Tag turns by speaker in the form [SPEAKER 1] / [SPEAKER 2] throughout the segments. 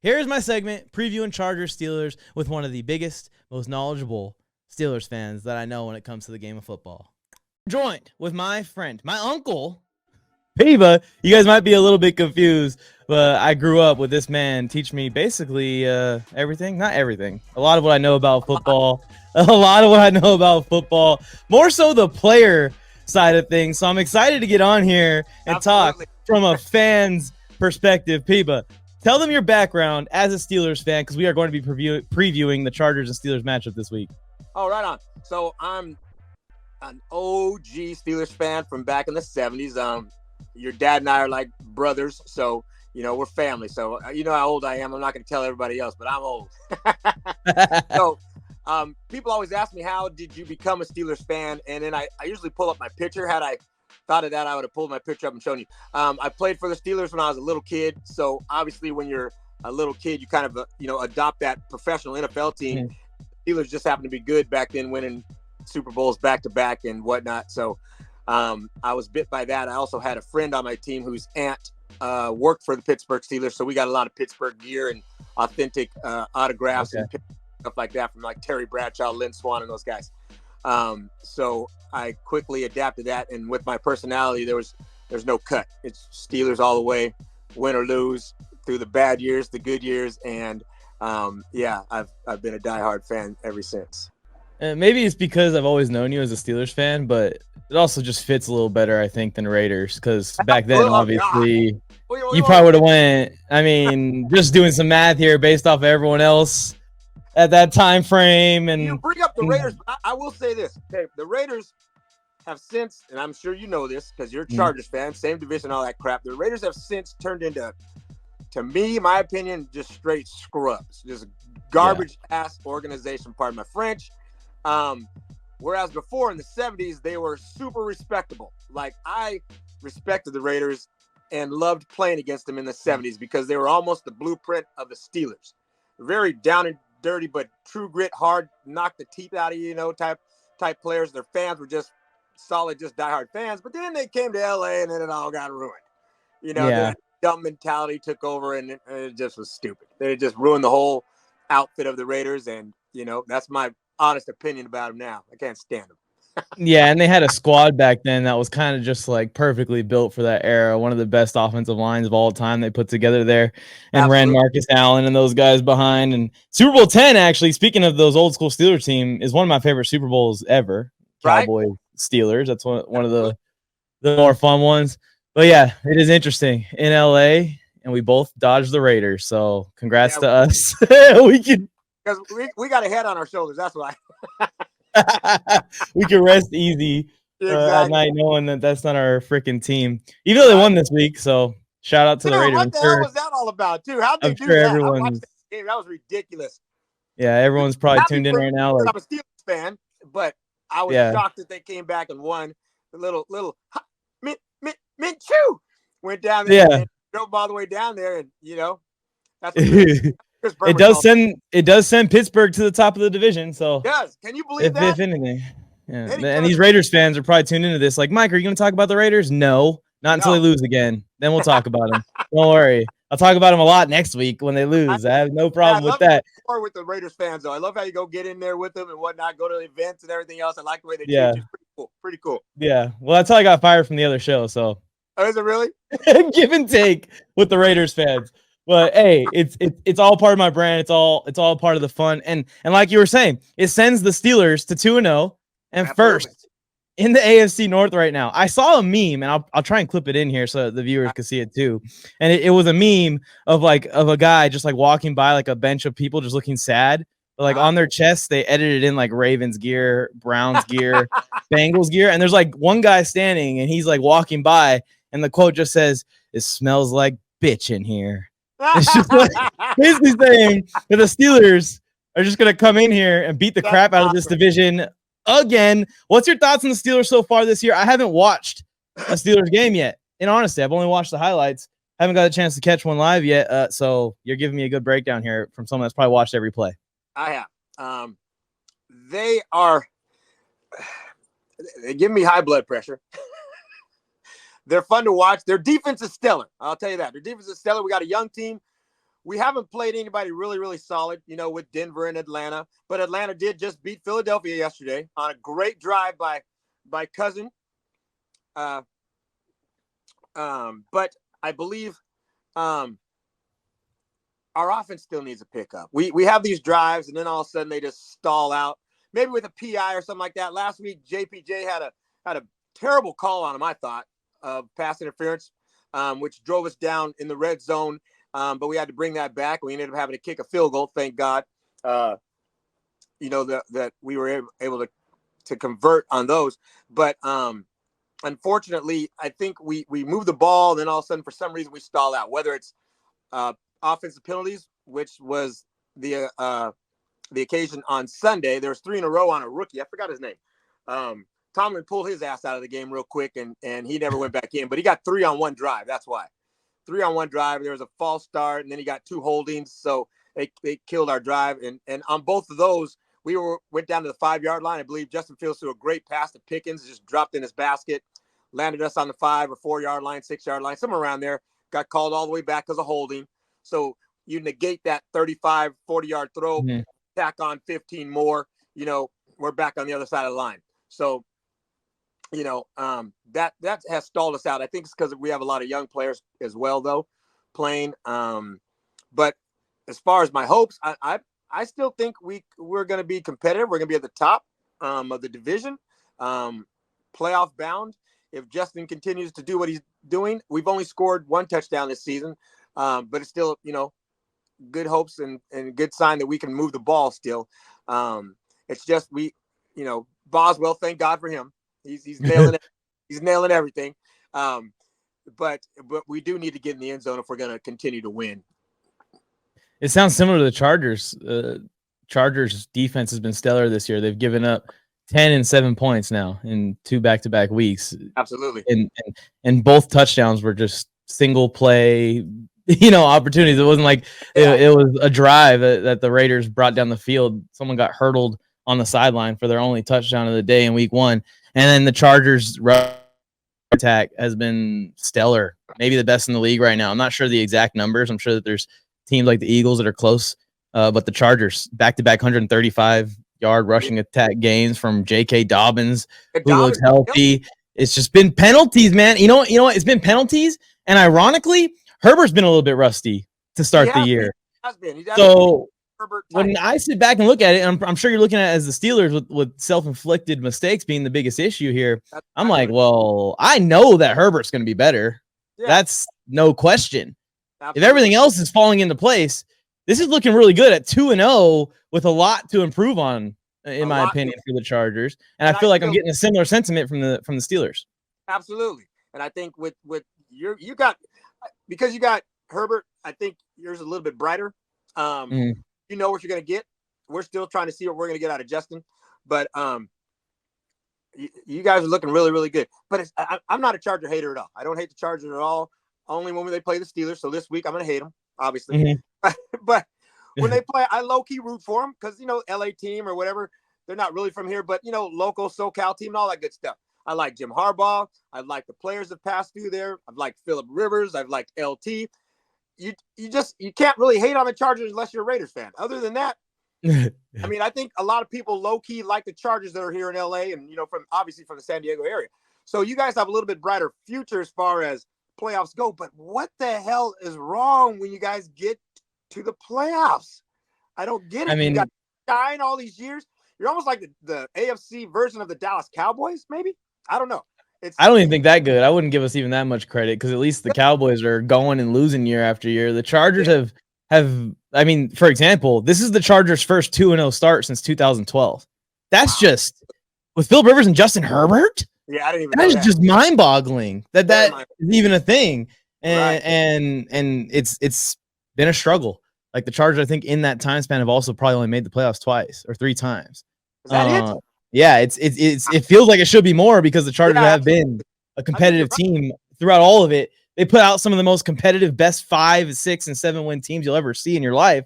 [SPEAKER 1] Here's my segment, previewing Chargers Steelers with one of the biggest, most knowledgeable Steelers fans that I know when it comes to the game of football. Joined with my friend, my uncle, Piva. You guys might be a little bit confused, but I grew up with this man teach me basically everything. Not everything. A lot of what I know about football. More so the player side of things. So I'm excited to get on here and talk from a fan's perspective. Piva, tell them your background as a Steelers fan, because we are going to be previewing the Chargers and Steelers matchup this week.
[SPEAKER 2] Oh, right on. So I'm an OG Steelers fan from back in the 70s. Your dad and I are like brothers, so we're family. So you know how old I am. I'm not going to tell everybody else, but I'm old. So people always ask me, how did you become a Steelers fan? And then I usually pull up my picture. Had I thought of that, I would have pulled my picture up and shown you. I played for the Steelers when I was a little kid. So obviously when you're a little kid, you kind of, adopt that professional NFL team. Mm-hmm. Steelers just happened to be good back then, winning Super Bowls back to back and whatnot. So I was bit by that. I also had a friend on my team whose aunt worked for the Pittsburgh Steelers. So we got a lot of Pittsburgh gear and authentic autographs and stuff like that from like Terry Bradshaw, Lynn Swann, and those guys. So I quickly adapted that. And with my personality, there's no cut. It's Steelers all the way, win or lose, through the bad years, the good years. And I've been a diehard fan ever since.
[SPEAKER 1] Maybe it's because I've always known you as a Steelers fan, but it also just fits a little better, I think, than Raiders. Because back then, obviously, you probably would have went. I mean, just doing some math here based off of everyone else at that time frame. And
[SPEAKER 2] you bring up the Raiders. I will say this: okay, the Raiders have since, and I'm sure you know this because you're a Chargers fan, same division, all that crap. The Raiders have since turned into, to me, my opinion, just straight scrubs, just garbage ass organization. Pardon my French. Whereas before in the 70s, they were super respectable. Like, I respected the Raiders and loved playing against them in the 70s because they were almost the blueprint of the Steelers. Very down and dirty, but true grit, hard, knock the teeth out of you, type players. Their fans were just solid, just diehard fans. But then they came to LA and then it all got ruined. The dumb mentality took over and it just was stupid. They just ruined the whole outfit of the Raiders. And, that's my honest opinion about them now. I can't stand them.
[SPEAKER 1] Yeah, and they had a squad back then that was kind of just like perfectly built for that era. One of the best offensive lines of all time they put together there, and ran Marcus Allen and those guys behind. And Super Bowl 10, actually, speaking of those old school Steelers team, is one of my favorite Super Bowls ever. Right? Cowboy Steelers. That's one of the more fun ones. But yeah, it is interesting in LA, and we both dodged the Raiders. So congrats to us. We can.
[SPEAKER 2] Because we got a head on our shoulders. That's why.
[SPEAKER 1] We can rest easy at night knowing that that's not our freaking team. Even though they won this week, so shout out to the Raiders.
[SPEAKER 2] What the hell was that all about, too? How'd they do that? I watched that game. That was ridiculous.
[SPEAKER 1] Yeah, everyone's probably tuned in right now.
[SPEAKER 2] I'm a Steelers fan, but I was shocked that they came back and won. The little Minshew went down there and drove all the way down there, and that's what
[SPEAKER 1] It does send Pittsburgh to the top of the division. So
[SPEAKER 2] it does. Can you believe that?
[SPEAKER 1] If anything, yeah. And these Raiders fans are probably tuned into this. Like, Mike, are you going to talk about the Raiders? No, not until they lose again. Then we'll talk about them. Don't worry. I'll talk about them a lot next week when they lose. I have no problem with that.
[SPEAKER 2] Or with the Raiders fans, though. I love how you go get in there with them and whatnot, go to events and everything else. I like the way they treat you. Pretty cool.
[SPEAKER 1] Yeah. Well, that's how I got fired from the other show. So.
[SPEAKER 2] Oh, is it really?
[SPEAKER 1] Give and take with the Raiders fans. But hey, it's all part of my brand. It's all part of the fun. And like you were saying, it sends the Steelers to 2-0 and first in the AFC North right now. I saw a meme, and I'll try and clip it in here so the viewers can see it too. And it was a meme of a guy just like walking by like a bench of people just looking sad. But like on their chests, they edited in like Ravens gear, Browns gear, Bengals gear. And there's like one guy standing and he's like walking by, and the quote just says, "It smells like bitch in here." It's just like basically saying that the Steelers are just going to come in here and beat the crap out of this division again. What's your thoughts on the Steelers so far this year? I haven't watched a Steelers game yet. And honestly, I've only watched the highlights. I haven't got a chance to catch one live yet. So you're giving me a good breakdown here from someone that's probably watched every play.
[SPEAKER 2] I have. They give me high blood pressure. They're fun to watch. Their defense is stellar. I'll tell you that. Their defense is stellar. We got a young team we haven't played anybody really, really solid, you know, with Denver and Atlanta. But Atlanta did just beat Philadelphia yesterday on a great drive by Cousin. But I believe our offense still needs a pickup. We have these drives, and then all of a sudden they just stall out. Maybe with a PI or something like that. Last week, JPJ had a terrible call on him, I thought, of pass interference, which drove us down in the red zone. But we had to bring that back. We ended up having to kick a field goal. Thank God, you know, that we were able to convert on those. But unfortunately, I think we moved the ball, and then all of a sudden, for some reason, we stall out. Whether it's offensive penalties, which was the occasion on Sunday. There was 3 in a row on a rookie. I forgot his name. Tomlin pulled his ass out of the game real quick, and he never went back in. But he got 3 on one drive. That's why. 3 on one drive. There was a false start, and then he got 2 holdings. So they killed our drive. And on both of those, we went down to the 5-yard line. I believe Justin Fields threw a great pass to Pickens, just dropped in his basket, landed us on the 5 or 4-yard line, 6-yard line, somewhere around there. Got called all the way back because of holding. So you negate that 35, 40-yard throw, tack on 15 more, you know, we're back on the other side of the line. So, you know, that has stalled us out. I think it's because we have a lot of young players as well, though, playing. But as far as my hopes, I still think we're going to be competitive. We're going to be at the top of the division, playoff bound. If Justin continues to do what he's doing, we've only scored 1 touchdown this season, but it's still, you know, good hopes and good sign that we can move the ball still. It's just you know, Boswell, thank God for him. He's nailing it. He's nailing everything. But we do need to get in the end zone if we're going to continue to win.
[SPEAKER 1] It sounds similar to the Chargers. Chargers defense has been stellar this year. They've given up 10 and 7 points now in 2 back-to-back weeks.
[SPEAKER 2] Absolutely.
[SPEAKER 1] And both touchdowns were just single play, you know, opportunities. It wasn't like it was a drive that the Raiders brought down the field. Someone got hurdled on the sideline for their only touchdown of the day in week 1. And then the Chargers attack has been stellar, maybe the best in the league right now. I'm not sure the exact numbers. I'm sure that there's teams like the Eagles that are close, but the Chargers back-to-back 135-yard rushing attack gains from J.K. Dobbins, who looks healthy. It's just been penalties, man. You know what? It's been penalties, and ironically, Herbert's been a little bit rusty to start the year. So when I sit back and look at it, and I'm sure you're looking at it as the Steelers with self-inflicted mistakes being the biggest issue here. I'm like, well, I know that Herbert's going to be better. Yeah. That's no question. Absolutely. If everything else is falling into place, this is looking really good at 2-0 with a lot to improve on, in my opinion, for the Chargers. And I feel like I'm getting a similar sentiment from the Steelers.
[SPEAKER 2] Absolutely. And I think with you got, because you got Herbert, I think yours is a little bit brighter. You know what you're going to get. We're still trying to see what we're going to get out of Justin, but you guys are looking really, really good. But I'm not a Charger hater at all. I don't hate the Chargers at all. Only when they play the Steelers. So this week I'm going to hate them, obviously. But when they play, I low-key root for them because, you know, LA team or whatever, they're not really from here, but, you know, local SoCal team and all that good stuff. I like Jim Harbaugh. I like the players that passed through there. I've liked Phillip Rivers. I've liked LT. You can't really hate on the Chargers unless you're a Raiders fan. Other than that, I mean, I think a lot of people low-key like the Chargers that are here in LA and, you know, obviously from the San Diego area. So you guys have a little bit brighter future as far as playoffs go, but what the hell is wrong when you guys get to the playoffs? I don't get it. I mean, you got shine all these years. You're almost like the AFC version of the Dallas Cowboys, maybe. I don't know.
[SPEAKER 1] I don't even think that good. I wouldn't give us even that much credit because at least the Cowboys are going and losing year after year. The Chargers have. I mean, for example, this is the Chargers' first 2-0 start since 2012. That's just with Phillip Rivers and Justin Herbert.
[SPEAKER 2] Yeah, I didn't even know
[SPEAKER 1] that. That is just mind-boggling that is even a thing. And it's been a struggle. Like the Chargers, I think in that time span have also probably only made the playoffs 2 or 3 times.
[SPEAKER 2] Is that it?
[SPEAKER 1] Yeah, it feels like it should be more because the Chargers have been a competitive team throughout all of it. They put out some of the most competitive best 5, 6, and 7 win teams you'll ever see in your life.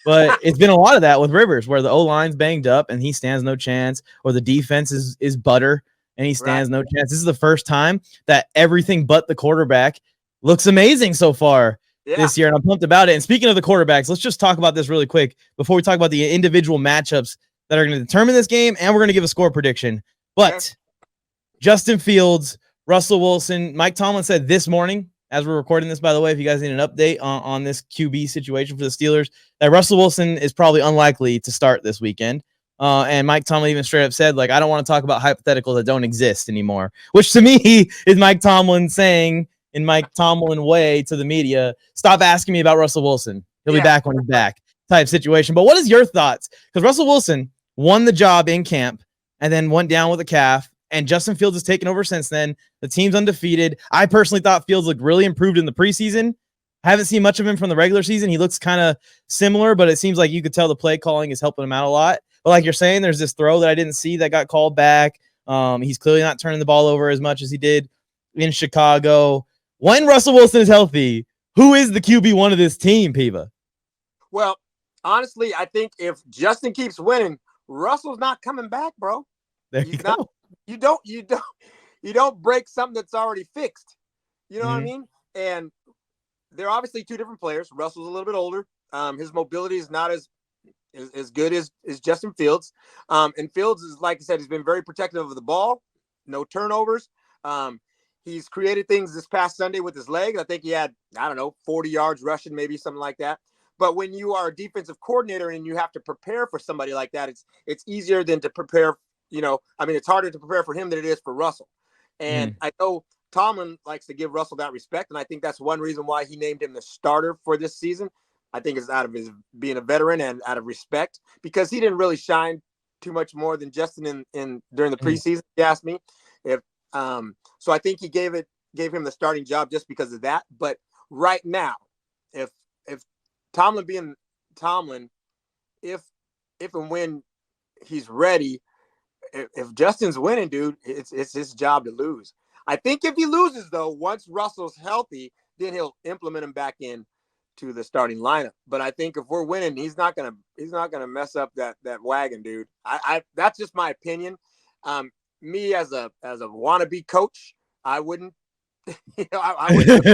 [SPEAKER 1] But it's been a lot of that with Rivers, where the O-line's banged up and he stands no chance, or the defense is butter and he stands no chance. This is the first time that everything but the quarterback looks amazing so far. this year, and I'm pumped about it. And speaking of the quarterbacks, let's just talk about this really quick before we talk about the individual matchups that are going to determine this game, and we're going to give a score prediction. But Justin Fields, Russell Wilson, Mike Tomlin said this morning, as we're recording this, by the way, if you guys need an update on this QB situation for the Steelers, that Russell Wilson is probably unlikely to start this weekend. And Mike Tomlin even straight up said, like, I don't want to talk about hypotheticals that don't exist anymore, which to me is Mike Tomlin saying in Mike Tomlin way to the media, stop asking me about Russell Wilson. He'll be back when he's back type situation. But what is your thoughts? Because Russell Wilson won the job in camp and then went down with a calf, and Justin Fields has taken over since then. The team's undefeated. I personally thought Fields looked really improved in the preseason. I haven't seen much of him from the regular season. He looks kind of similar, but it seems like you could tell the play calling is helping him out a lot. But like you're saying, there's this throw that I didn't see that got called back. He's clearly not turning the ball over as much as he did in Chicago. When Russell Wilson is healthy, who is the QB1 of this team, Piva?
[SPEAKER 2] Well, honestly, I think if Justin keeps winning, Russell's not coming back, bro.
[SPEAKER 1] There you go.
[SPEAKER 2] You don't break something that's already fixed. You know what I mean? And they're obviously two different players. Russell's a little bit older. His mobility is not as good as Justin Fields. And Fields is, like I said, he's been very protective of the ball, no turnovers. He's created things this past Sunday with his leg. I think he had, 40 yards rushing, maybe something like that. But when you are a defensive coordinator and you have to prepare for somebody like that, it's easier than to prepare. It's harder to prepare for him than it is for Russell. And I know Tomlin likes to give Russell that respect, and I think that's one reason why he named him the starter for this season. I think it's out of his being a veteran and out of respect, because he didn't really shine too much more than Justin in during the preseason. If you ask me, so I think he gave him the starting job just because of that. But right now, if Tomlin being Tomlin, if and when he's ready, if Justin's winning, dude, it's his job to lose. I think if he loses, though, once Russell's healthy, then he'll implement him back in to the starting lineup. But I think if we're winning, he's not gonna mess up that wagon, dude. I that's just my opinion. Me as a wannabe coach, I wouldn't, I wouldn't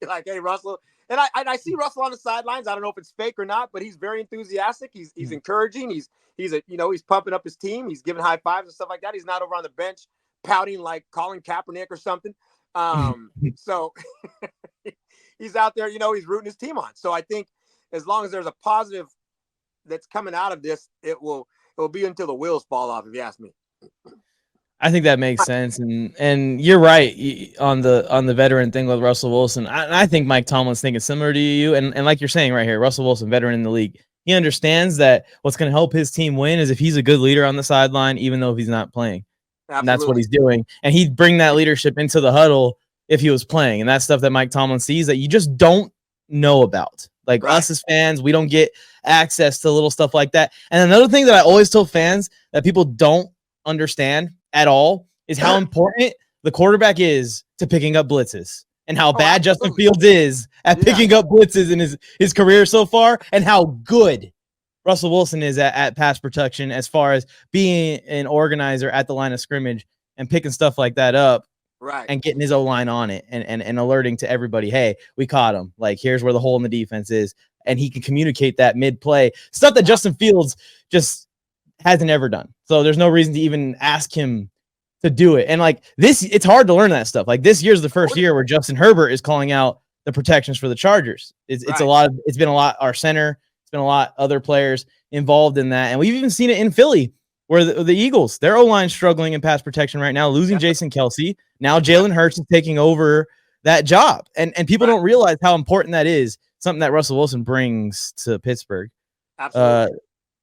[SPEAKER 2] be like, hey, Russell. And I see Russell on the sidelines. I don't know if it's fake or not, but he's very enthusiastic. He's encouraging. He's pumping up his team. He's giving high fives and stuff like that. He's not over on the bench pouting like Colin Kaepernick or something. So he's out there, he's rooting his team on. So I think as long as there's a positive that's coming out of this, it will be until the wheels fall off, if you ask me.
[SPEAKER 1] I think that makes sense, and you're right on the veteran thing with Russell Wilson. I think Mike Tomlin's thinking similar to you, and like you're saying right here, Russell Wilson, veteran in the league, he understands that what's going to help his team win is if he's a good leader on the sideline, even though if he's not playing. Absolutely. And that's what he's doing, and he'd bring that leadership into the huddle if he was playing, and that's stuff that Mike Tomlin sees that you just don't know about. Like us as fans, we don't get access to little stuff like that. And another thing that I always tell fans that people don't understand at all is how important the quarterback is to picking up blitzes, and how bad Justin Fields is at picking up blitzes in his career so far, and how good Russell Wilson is at pass protection as far as being an organizer at the line of scrimmage and picking stuff like that up. Right. And getting his O-line on it and alerting to everybody, hey, we caught him. Like, here's where the hole in the defense is. And he can communicate that mid-play. Stuff that Justin Fields just hasn't ever done. So there's no reason to even ask him to do it. And like this, it's hard to learn that stuff. Like this year's the first year where Justin Herbert is calling out the protections for the Chargers. It's been a lot, our center, it's been a lot other players involved in that. And we've even seen it in Philly, where the Eagles, their O-line struggling in pass protection right now, losing Jason Kelce. Now Jalen Hurts is taking over that job. And people don't realize how important that is, something that Russell Wilson brings to Pittsburgh. Absolutely.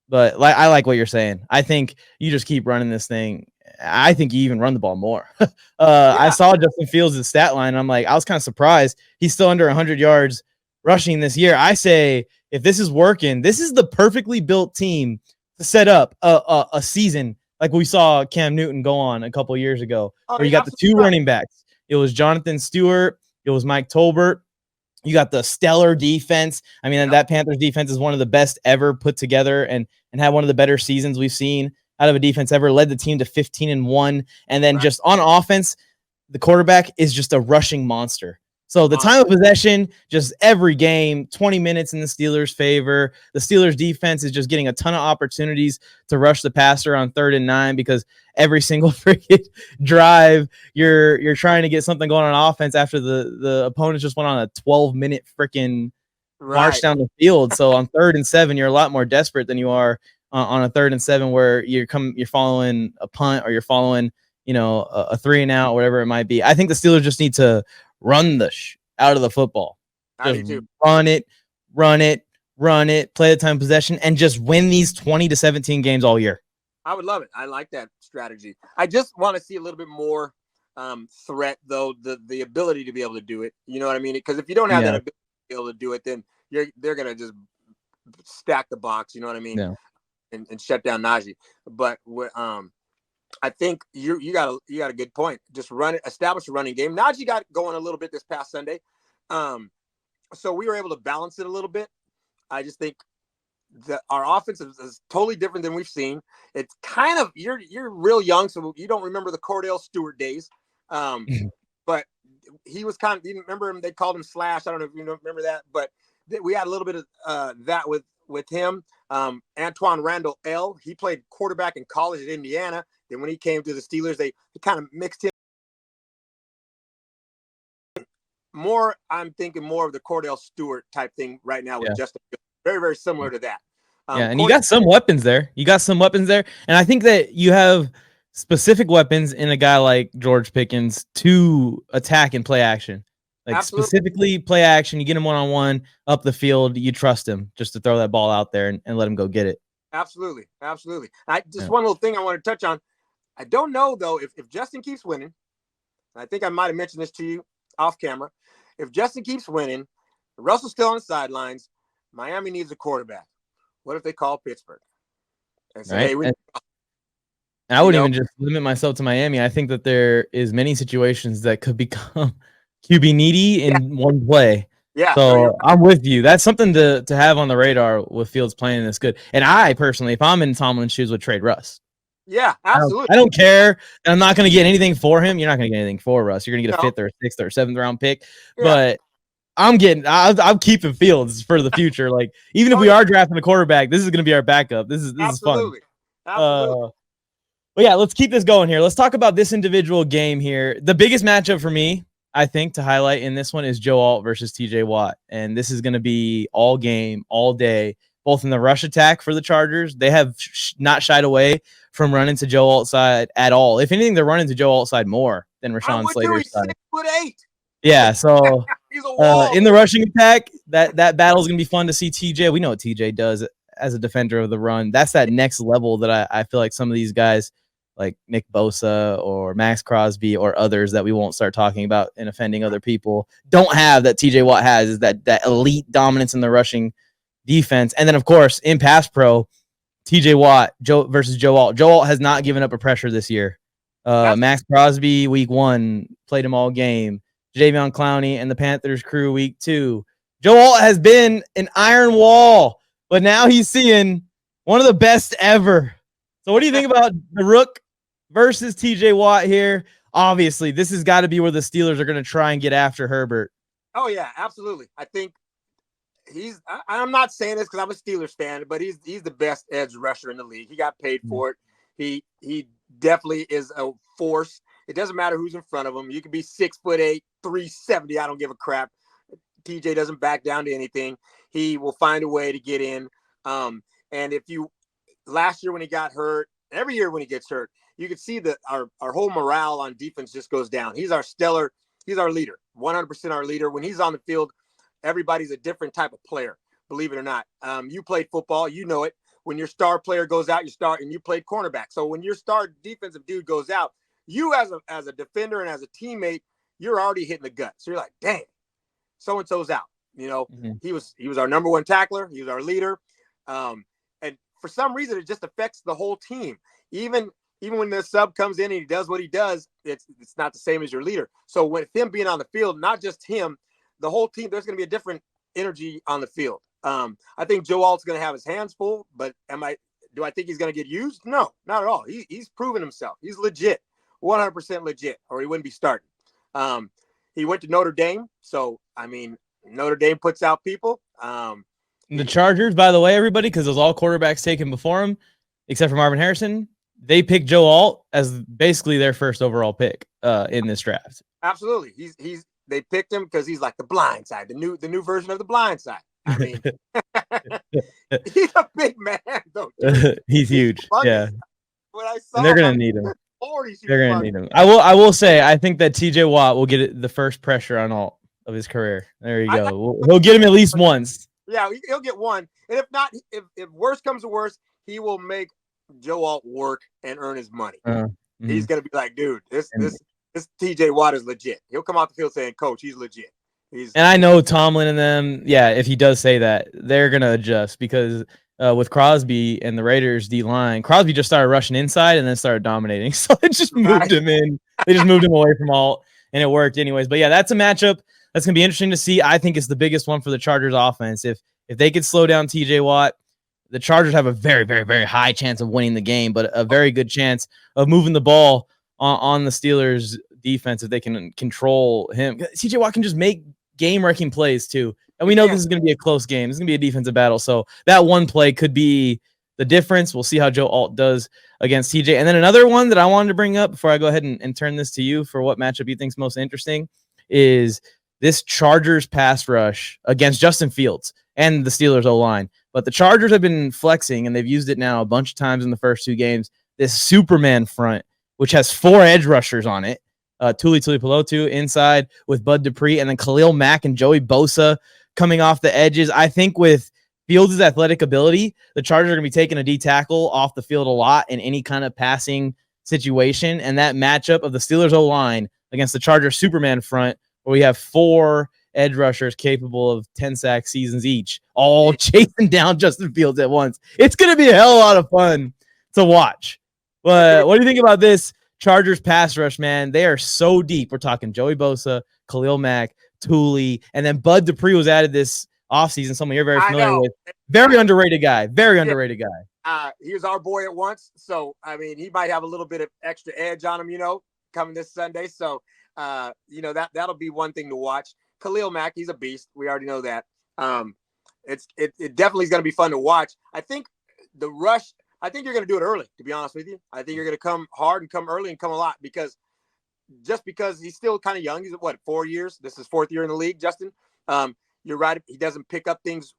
[SPEAKER 1] But I like what you're saying. I think you just keep running this thing. I think you even run the ball more. I saw Justin Fields' stat line, and I'm like, I was kind of surprised. He's still under 100 yards rushing this year. I say, if this is working, this is the perfectly built team to set up a season like we saw Cam Newton go on a couple years ago, where you got the two running backs. It was Jonathan Stewart. It was Mike Tolbert. You got the stellar defense. I mean, that Panthers defense is one of the best ever put together and had one of the better seasons we've seen out of a defense ever, led the team to 15-1. And then just on offense, the quarterback is just a rushing monster. So the time of possession, just every game, 20 minutes in the Steelers' favor. The Steelers' defense is just getting a ton of opportunities to rush the passer on 3rd and 9 because every single freaking drive, you're trying to get something going on offense after the opponents just went on a 12-minute freaking march down the field. So on 3rd and 7, you're a lot more desperate than you are on a 3rd and 7 where you're following a punt or you're following, a 3 and out, whatever it might be. I think the Steelers just need to run the out of the football. Just run it, play the time possession, and just win these 20 to 17 games all year.
[SPEAKER 2] I would love it. I like that strategy. I just want to see a little bit more threat, though, the ability to be able to do it. You know what I mean? Because if you don't have that ability to be able to do it, then they're going to just stack the box. You know what I mean?
[SPEAKER 1] Yeah.
[SPEAKER 2] And shut down Najee. But I think you got a good point. Just establish a running game. Najee got going a little bit this past Sunday, so we were able to balance it a little bit. I just think that our offense is totally different than we've seen. It's kind of you're real young, so you don't remember the Cordell Stewart days, but he was kind of. You remember him? They called him Slash. I don't know if you remember that, but we had a little bit of that with him. Antoine Randall L. He played quarterback in college at Indiana. Then when he came to the Steelers, they kind of mixed him more. I'm thinking more of the Cordell Stewart type thing right now with Justin. Very, very similar to that.
[SPEAKER 1] And you got some weapons there. And I think that you have specific weapons in a guy like George Pickens to attack and play action. Like specifically play action. You get him one-on-one up the field. You trust him just to throw that ball out there and let him go get it.
[SPEAKER 2] Absolutely. One little thing I want to touch on. I don't know, though, if Justin keeps winning. I think I might have mentioned this to you off camera. If Justin keeps winning, Russell's still on the sidelines, Miami needs a quarterback. What if they call Pittsburgh and say, hey,
[SPEAKER 1] I wouldn't even just limit myself to Miami. I think that there is many situations that could become QB needy in one play.
[SPEAKER 2] Yeah.
[SPEAKER 1] So I'm with you. That's something to have on the radar with Fields playing this good. And I personally, if I'm in Tomlin's shoes, would trade Russ.
[SPEAKER 2] Yeah, absolutely.
[SPEAKER 1] I don't care. And I'm not going to get anything for him. You're not going to get anything for Russ. You're going to get a 5th or 6th or 7th round pick. Yeah. But I'm keeping Fields for the future. Like, even if we are drafting a quarterback, this is going to be our backup. This is fun.
[SPEAKER 2] Absolutely.
[SPEAKER 1] But yeah, let's keep this going here. Let's talk about this individual game here. The biggest matchup for me, I think, to highlight in this one is Joe Alt versus TJ Watt. And this is going to be all game, all day, both in the rush attack for the Chargers. They have not shied away from running to Joe Alt's side at all. If anything, they're running to Joe Alt's side more than Rashawn Slater's side.
[SPEAKER 2] 6'8".
[SPEAKER 1] Yeah, so
[SPEAKER 2] he's a wall.
[SPEAKER 1] In the rushing attack, that battle is going to be fun to see TJ. We know what TJ does as a defender of the run. That's that next level that I feel like some of these guys like Nick Bosa or Max Crosby or others that we won't start talking about and offending other people don't have that TJ Watt has, is that elite dominance in the rushing defense. And then, of course, in pass pro, TJ Watt versus Joe Alt. Joe Alt has not given up a pressure this year. Max Crosby, week 1, played him all game. Jadeveon Clowney and the Panthers crew, week 2. Joe Alt has been an iron wall, but now he's seeing one of the best ever. So what do you think about the Rook versus TJ Watt here? Obviously, this has got to be where the Steelers are going to try and get after Herbert.
[SPEAKER 2] Oh, yeah, absolutely. I think I'm not saying this because I'm a Steelers fan, but he's the best edge rusher in the league. He got paid for it. He definitely is a force. It doesn't matter who's in front of him. You can be 6'8", 370. I don't give a crap. TJ doesn't back down to anything. He will find a way to get in. And if you last year when he got hurt, every year when he gets hurt, you can see that our whole morale on defense just goes down. He's our leader, 100% our leader. When he's on the field, everybody's a different type of player, believe it or not. You played football, you know it. When your star player goes out, and you played cornerback. So when your star defensive dude goes out, you as a defender and as a teammate, you're already hitting the gut. So you're like, dang, so-and-so's out. You know, he was our number 1 tackler. He was our leader. And for some reason, it just affects the whole team. Even when the sub comes in and he does what he does, it's not the same as your leader. So with him being on the field, not just him, the whole team, there's going to be a different energy on the field. I think Joe Alt's going to have his hands full, but do I think he's going to get used? No, not at all. He's proven himself. He's legit, 100% legit, or he wouldn't be starting. He went to Notre Dame, so I mean, Notre Dame puts out people.
[SPEAKER 1] The Chargers, by the way, everybody, because there's all quarterbacks taken before him, except for Marvin Harrison. They picked Joe Alt as basically their first overall pick in this draft.
[SPEAKER 2] Absolutely, they picked him because he's like the blind side, the new version of the blind side. I mean, he's a big man, though.
[SPEAKER 1] He's huge.
[SPEAKER 2] Humongous.
[SPEAKER 1] Yeah,
[SPEAKER 2] When I saw
[SPEAKER 1] and they're
[SPEAKER 2] him,
[SPEAKER 1] gonna need him. They're gonna
[SPEAKER 2] humongous.
[SPEAKER 1] need him. I will say, I think that T.J. Watt will get the first pressure on Alt of his career. There you go. He'll get him at least once.
[SPEAKER 2] Yeah, he'll get one, and if not, if worse comes to worse, he will make Joe Alt work and earn his money. He's gonna be like, dude, this T.J. Watt is legit. He'll come out the field saying, "Coach, he's legit."
[SPEAKER 1] And I know Tomlin and them, yeah, if he does say that, they're gonna adjust because with Crosby and the Raiders D line, Crosby just started rushing inside and then started dominating, so it just moved him in. They just moved him away from Alt, and it worked anyways. But yeah, that's a matchup that's gonna be interesting to see. I think it's the biggest one for the Chargers offense. If they could slow down T.J. Watt, the Chargers have a very, very, very high chance of winning the game, but a very good chance of moving the ball on the Steelers defense if they can control him. T.J. Watt can just make game-wrecking plays too, and we know this is going to be a close game. It's going to be a defensive battle, so that one play could be the difference. We'll see how Joe Alt does against TJ. And then another one that I wanted to bring up before I go ahead and turn this to you for what matchup you think is most interesting is this Chargers pass rush against Justin Fields and the Steelers O-line. But the Chargers have been flexing, and they've used it now a bunch of times in the first two games, this Superman front, which has 4 edge rushers on it. Tuli Tuipulotu inside with Bud Dupree, and then Khalil Mack and Joey Bosa coming off the edges. I think with Fields' athletic ability, the Chargers are going to be taking a D tackle off the field a lot in any kind of passing situation. And that matchup of the Steelers O-line against the Chargers Superman front, where we have 4 edge rushers capable of 10 sack seasons each, all chasing down Justin Fields at once. It's going to be a hell of a lot of fun to watch. But what do you think about this Chargers pass rush, man? They are so deep. We're talking Joey Bosa, Khalil Mack, Tuli, and then Bud Dupree was added this offseason, someone you're very familiar with. Very underrated guy. Very underrated guy.
[SPEAKER 2] He was our boy at once. So, I mean, he might have a little bit of extra edge on him, coming this Sunday. So, that'll be one thing to watch. Khalil Mack, he's a beast. We already know that. It definitely is going to be fun to watch. I think the rush, I think you're going to do it early, to be honest with you. I think you're going to come hard and come early and come a lot because he's still kind of young. He's 4 years? This is 4th year in the league, Justin. You're right. He doesn't pick up things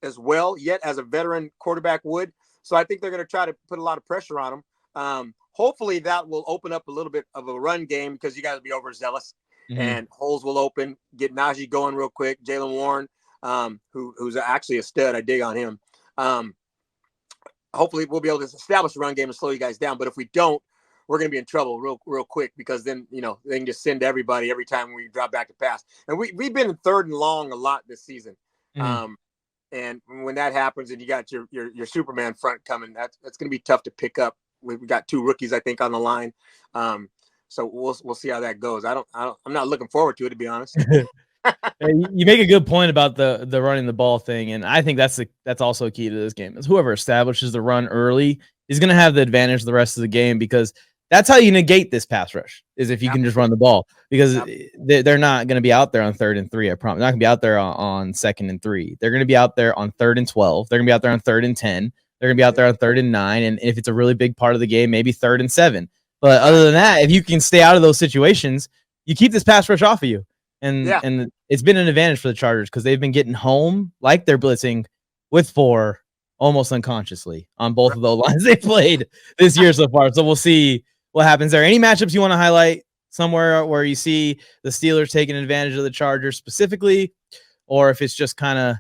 [SPEAKER 2] as well yet as a veteran quarterback would. So I think they're going to try to put a lot of pressure on him. Hopefully that will open up a little bit of a run game because you guys will be overzealous and holes will open, get Najee going real quick. Jaylen Warren, who's actually a stud. I dig on him. Hopefully we'll be able to establish a run game and slow you guys down. But if we don't, we're going to be in trouble real quick because then, they can just send everybody every time we drop back to pass. And we've been in 3rd and long a lot this season. And when that happens and you got your Superman front coming, that's going to be tough to pick up. We've got 2 rookies, I think, on the line. So we'll see how that goes. I'm not looking forward to it, to be honest.
[SPEAKER 1] You make a good point about the running the ball thing, and I think that's also key to this game. Is whoever establishes the run early is going to have the advantage the rest of the game because that's how you negate this pass rush. Is if you can just run the ball because they're not going to be out there on 3rd and 3. I promise. They're not going to be out there on 2nd and 3. They're going to be out there on 3rd and 12. They're going to be out there on 3rd and 10. They're going to be out there on 3rd and 9, and if it's a really big part of the game, maybe 3rd and 7. But other than that, if you can stay out of those situations, you keep this pass rush off of you. And it's been an advantage for the Chargers because they've been getting home like they're blitzing with 4 almost unconsciously on both of those lines they played this year so far. So we'll see what happens there. Any matchups you want to highlight somewhere where you see the Steelers taking advantage of the Chargers specifically, or if it's just kind of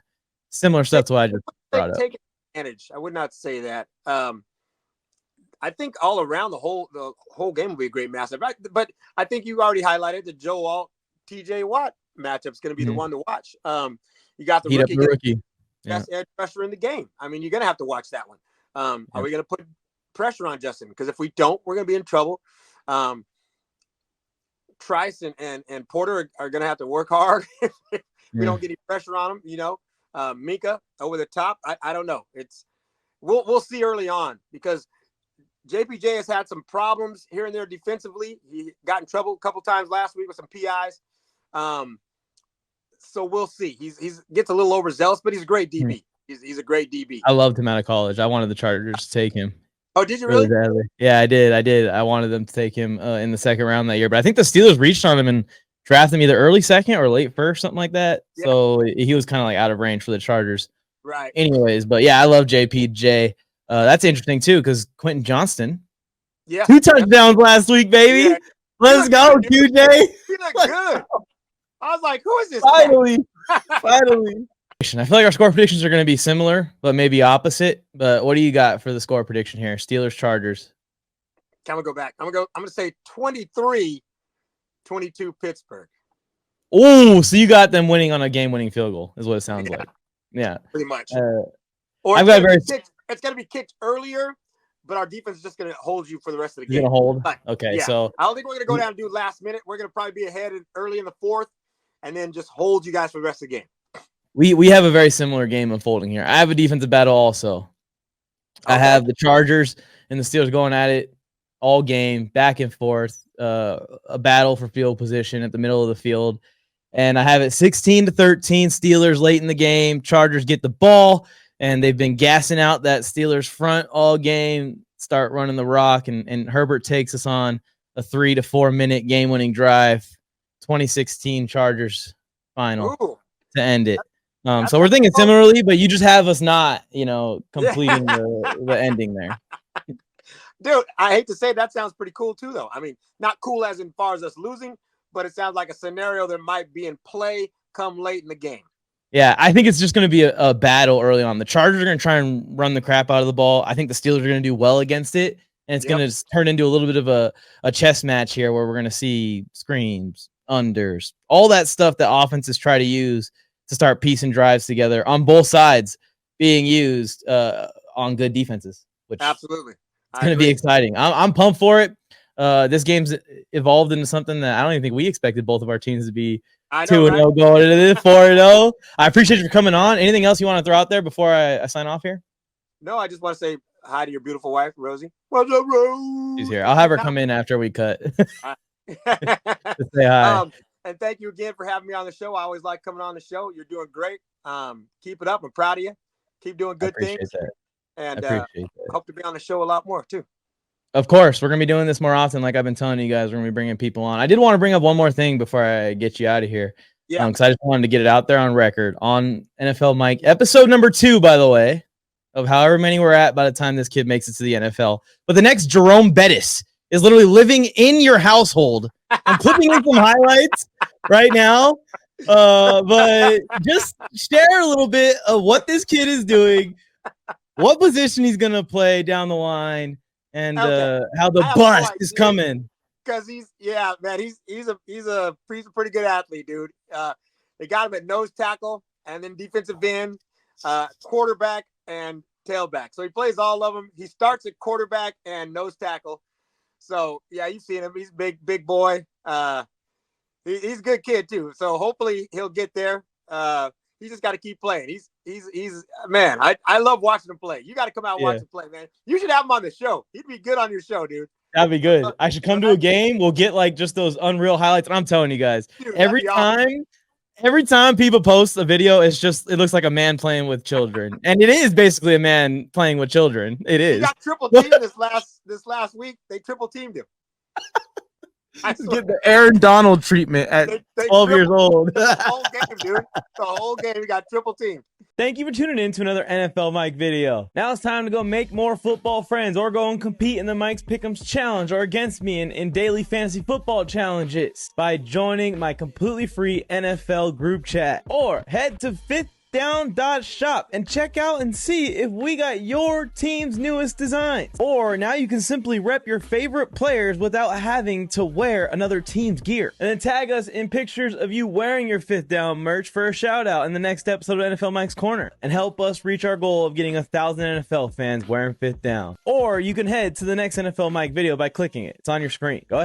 [SPEAKER 1] similar stuff to what I just brought up?
[SPEAKER 2] Take advantage. I would not say that. I think all around the whole game will be a great matchup. But I think you already highlighted the Joe Alt, TJ Watt matchup is going to be the one to watch. You got the rookie. Best edge rusher in the game. I mean, you're going to have to watch that one. Are we going to put pressure on Justin? Because if we don't, we're going to be in trouble. Trice and Porter are going to have to work hard if we don't get any pressure on them. Minka over the top. I don't know. We'll see early on because JPJ has had some problems here and there defensively. He got in trouble a couple times last week with some PIs. So we'll see. He's gets a little overzealous, but he's a great DB. He's a great DB.
[SPEAKER 1] I loved him out of college. I wanted the Chargers to take him.
[SPEAKER 2] Oh, did you really?
[SPEAKER 1] Badly. Yeah, I did. I wanted them to take him in the second round that year, but I think the Steelers reached on him and drafted him either early second or late first, something like that. Yeah. So he was kind of like out of range for the Chargers.
[SPEAKER 2] Right.
[SPEAKER 1] Anyways, but yeah, I love JPJ. That's interesting too because Quentin Johnston.
[SPEAKER 2] Yeah.
[SPEAKER 1] 2 touchdowns last week, baby. Yeah. Let's go, QJ.
[SPEAKER 2] He looked good. I was like, who is this?
[SPEAKER 1] Finally. I feel like our score predictions are going to be similar, but maybe opposite. But what do you got for the score prediction here? Steelers, Chargers.
[SPEAKER 2] Can we go back? I'm going to say 23-22 Pittsburgh.
[SPEAKER 1] Oh, so you got them winning on a game-winning field goal is what it sounds like. Yeah.
[SPEAKER 2] Pretty much.
[SPEAKER 1] Or
[SPEAKER 2] it's going to be kicked earlier, but our defense is just going to hold you for the rest of the game.
[SPEAKER 1] You're going to hold? Okay, so.
[SPEAKER 2] I don't think we're going to go down and do last minute. We're going to probably be ahead early in the fourth and then just hold you guys for the rest of the game.
[SPEAKER 1] We have a very similar game unfolding here. I have a defensive battle also. Okay. I have the Chargers and the Steelers going at it all game, back and forth, a battle for field position at the middle of the field. And I have it 16-13 Steelers late in the game. Chargers get the ball, and they've been gassing out that Steelers front all game, start running the rock, and Herbert takes us on a 3 to 4 minute game-winning drive, 2016 Chargers final to end it. So we're thinking similarly, but you just have us not, completing the ending there.
[SPEAKER 2] Dude, I hate to say that sounds pretty cool too, though. I mean, not cool as in far as us losing, but it sounds like a scenario that might be in play come late in the game.
[SPEAKER 1] Yeah, I think it's just going to be a battle early on. The Chargers are going to try and run the crap out of the ball. I think the Steelers are going to do well against it, and it's going to turn into a little bit of a chess match here where we're going to see screens, unders, all that stuff that offenses try to use to start piecing drives together on both sides being used on good defenses, which
[SPEAKER 2] absolutely
[SPEAKER 1] it's going to be exciting. I'm pumped for it. This game's evolved into something that I don't even think we expected both of our teams to be 2-0 going into this 4-0. I appreciate you for coming on. Anything else you want to throw out there before I sign off here?
[SPEAKER 2] No, I just want to say hi to your beautiful wife, Rosie. What's up, Rose?
[SPEAKER 1] She's here. I'll have her come in after we cut. Say hi.
[SPEAKER 2] And thank you again for having me on the show. I always like coming on the show. You're doing great. Keep it up. I'm proud of you. Keep doing good things.
[SPEAKER 1] That.
[SPEAKER 2] And hope to be on the show a lot more, too.
[SPEAKER 1] Of course. We're going to be doing this more often. Like I've been telling you guys, we're going to be bringing people on. I did want to bring up one more thing before I get you out of here.
[SPEAKER 2] Yeah.
[SPEAKER 1] Because I just wanted to get it out there on record on NFLMike. Episode number 2, by the way, of however many we're at by the time this kid makes it to the NFL. But the next Jerome Bettis is literally living in your household. I'm clipping in some highlights right now. But just share a little bit of what this kid is doing, what position he's going to play down the line, and how the bust is coming.
[SPEAKER 2] Because he's a pretty good athlete, dude. They got him at nose tackle and then defensive end, quarterback, and tailback. So he plays all of them. He starts at quarterback and nose tackle. So yeah, you've seen him. He's big boy. He's a good kid too. So hopefully he'll get there. He just got to keep playing. He's man. I love watching him play. You got to come out and watch him play, man. You should have him on the show. He'd be good on your show, dude.
[SPEAKER 1] That'd be good. I should come to a game. We'll get like just those unreal highlights. And I'm telling you guys, dude, every time people post a video, it looks like a man playing with children, and it is basically a man playing with children. It is.
[SPEAKER 2] He got triple teamed this last week. They triple teamed him.
[SPEAKER 1] I get the Aaron Donald treatment at 12 years old.
[SPEAKER 2] The whole game, dude. The whole game, he got triple teamed.
[SPEAKER 1] Thank you for tuning in to another NFLMike video. Now it's time to go make more football friends or go and compete in the Mike's Pick'ems challenge or against me in daily fantasy football challenges by joining my completely free NFL group chat. Or head to fifthdown.shop and check out and see if we got your team's newest designs. Or now you can simply rep your favorite players without having to wear another team's gear. And then tag us in pictures of you wearing your Fifth Down merch for a shout out in the next episode of NFL Mike's Corner. And help us reach our goal of getting 1,000 NFL fans wearing Fifth Down. Or you can head to the next NFL Mike video by clicking it. It's on your screen. Go ahead.